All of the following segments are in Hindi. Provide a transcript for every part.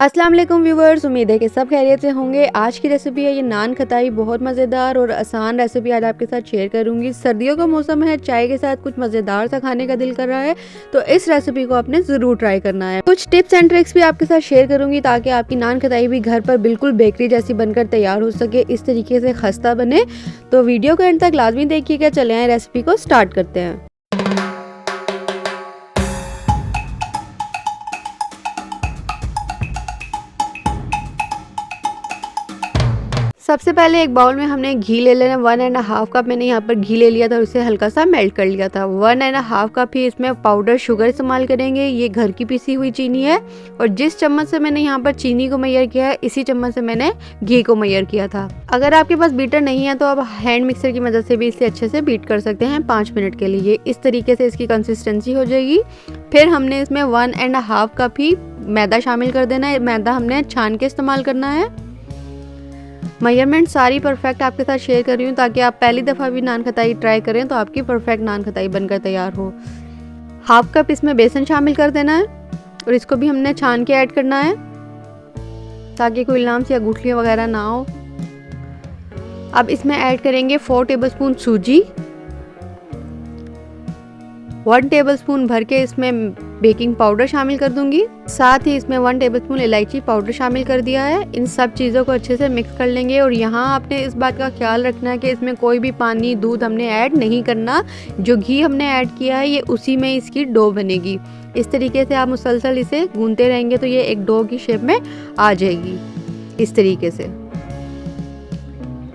अस्सलाम वालेकुम व्यूवर्स, उम्मीद है कि सब खैरियत से होंगे। आज की रेसिपी है ये नान खताई। बहुत मज़ेदार और आसान रेसिपी आज आपके साथ शेयर करूंगी। सर्दियों का मौसम है, चाय के साथ कुछ मज़ेदार सा खाने का दिल कर रहा है, तो इस रेसिपी को आपने ज़रूर ट्राई करना है। कुछ टिप्स एंड ट्रिक्स भी आपके साथ शेयर करूंगी ताकि आपकी नान खताई भी घर पर बिल्कुल बेकरी जैसी बनकर तैयार हो सके, इस तरीके से खस्ता बने। तो वीडियो को एंड तक लाजमी देखिएगा। चले आए रेसिपी को स्टार्ट करते हैं। सबसे पहले एक बाउल में हमने घी ले लेना। 1.5 कप मैंने यहाँ पर घी ले लिया था और इसे हल्का सा मेल्ट कर लिया था। 1.5 कप ही इसमें पाउडर शुगर इस्तेमाल करेंगे। ये घर की पिसी हुई चीनी है और जिस चम्मच से मैंने यहाँ पर चीनी को मैयर किया है, इसी चम्मच से मैंने घी को मैयर किया था। अगर आपके पास बीटर नहीं है तो आप हैंड मिक्सर की मदद से भी इसे अच्छे से बीट कर सकते हैं 5 मिनट के लिए। इस तरीके से इसकी कंसिस्टेंसी हो जाएगी। फिर हमने इसमें 1.5 कप ही मैदा शामिल कर देना है। मैदा हमने छान के इस्तेमाल करना है। मेजरमेंट सारी परफेक्ट आपके साथ शेयर कर रही हूँ ताकि आप पहली दफ़ा भी नान खताई ट्राई करें तो आपकी परफेक्ट नान खताई बनकर तैयार हो। 1/2 कप इसमें बेसन शामिल कर देना है और इसको भी हमने छान के ऐड करना है ताकि कोई लम्स या गुठलियाँ वगैरह ना हो। अब इसमें ऐड करेंगे 4 टेबलस्पून सूजी। 1 टेबलस्पून भर के इसमें बेकिंग पाउडर शामिल कर दूंगी। साथ ही इसमें 1 टेबलस्पून इलायची पाउडर शामिल कर दिया है। इन सब चीज़ों को अच्छे से मिक्स कर लेंगे और यहाँ आपने इस बात का ख्याल रखना है कि इसमें कोई भी पानी दूध हमने ऐड नहीं करना। जो घी हमने ऐड किया है ये उसी में इसकी डो बनेगी। इस तरीके से आप मुसलसल इसे गूंथते रहेंगे तो ये एक डो की शेप में आ जाएगी इस तरीके से।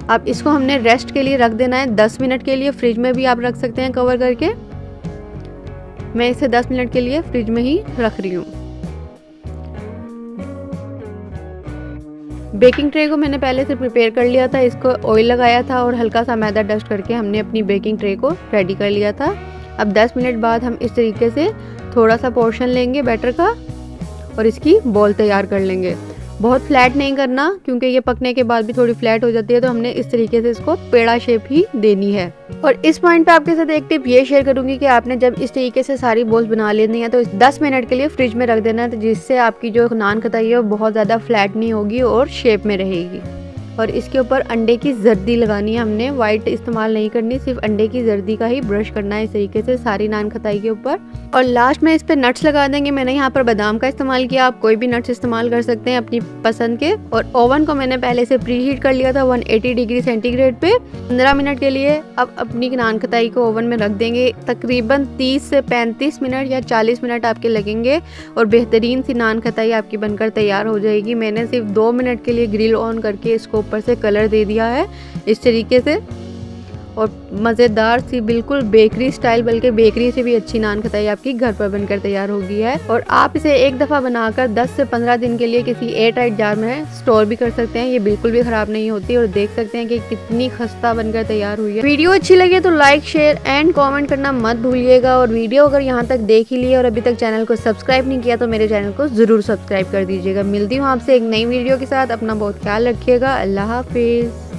अब इसको हमने रेस्ट के लिए रख देना है 10 मिनट के लिए। फ्रिज में भी आप रख सकते हैं कवर करके। मैं इसे 10 मिनट के लिए फ्रिज में ही रख रही हूँ। बेकिंग ट्रे को मैंने पहले से प्रिपेयर कर लिया था। इसको ऑयल लगाया था और हल्का सा मैदा डस्ट करके हमने अपनी बेकिंग ट्रे को रेडी कर लिया था। अब 10 मिनट बाद हम इस तरीके से थोड़ा सा पोर्शन लेंगे बैटर का और इसकी बॉल तैयार कर लेंगे। बहुत फ्लैट नहीं करना क्योंकि ये पकने के बाद भी थोड़ी फ्लैट हो जाती है, तो हमने इस तरीके से इसको पेड़ा शेप ही देनी है। और इस पॉइंट पे आपके साथ एक टिप ये शेयर करूंगी कि आपने जब इस तरीके से सारी बॉल्स बना लेनी है तो 10 मिनट के लिए फ्रिज में रख देना है, तो जिससे आपकी जो नान खताई है वो बहुत ज़्यादा फ्लैट नहीं होगी और शेप में रहेगी। और इसके ऊपर अंडे की जर्दी लगानी है हमने। वाइट इस्तेमाल नहीं करनी, सिर्फ अंडे की जर्दी का ही ब्रश करना है इस तरीके से सारी नान खताई के ऊपर। और लास्ट में इस पे नट्स लगा देंगे। मैंने यहाँ पर बादाम का इस्तेमाल किया, आप कोई भी नट्स इस्तेमाल कर सकते हैं अपनी पसंद के। और ओवन को मैंने पहले से प्री हीट कर लिया था 180 डिग्री सेंटीग्रेड पे 15 मिनट के लिए। अब अपनी नान खताई को ओवन में रख देंगे। तकरीबन 30 से 35 मिनट या 40 मिनट आपके लगेंगे और बेहतरीन सी नान खताई आपकी बनकर तैयार हो जाएगी। मैंने सिर्फ 2 मिनट के लिए ग्रिल ऑन करके इसको ऊपर से कलर दे दिया है इस तरीके से। और मज़ेदार सी बिल्कुल बेकरी स्टाइल, बल्कि बेकरी से भी अच्छी नान खताई आपकी घर पर बनकर तैयार होगी है। और आप इसे एक दफ़ा बनाकर 10 से 15 दिन के लिए किसी एयर टाइट जार में स्टोर भी कर सकते हैं। ये बिल्कुल भी ख़राब नहीं होती और देख सकते हैं कि कितनी खस्ता बनकर तैयार हुई है। वीडियो अच्छी लगे तो लाइक शेयर एंड कॉमेंट करना मत भूलिएगा। और वीडियो अगर यहाँ तक देख ही लिया और अभी तक चैनल को सब्सक्राइब नहीं किया तो मेरे चैनल को ज़रूर सब्सक्राइब कर दीजिएगा। मिलती हूँ आपसे एक नई वीडियो के साथ। अपना बहुत ख्याल रखिएगा। अल्लाह हाफिज़।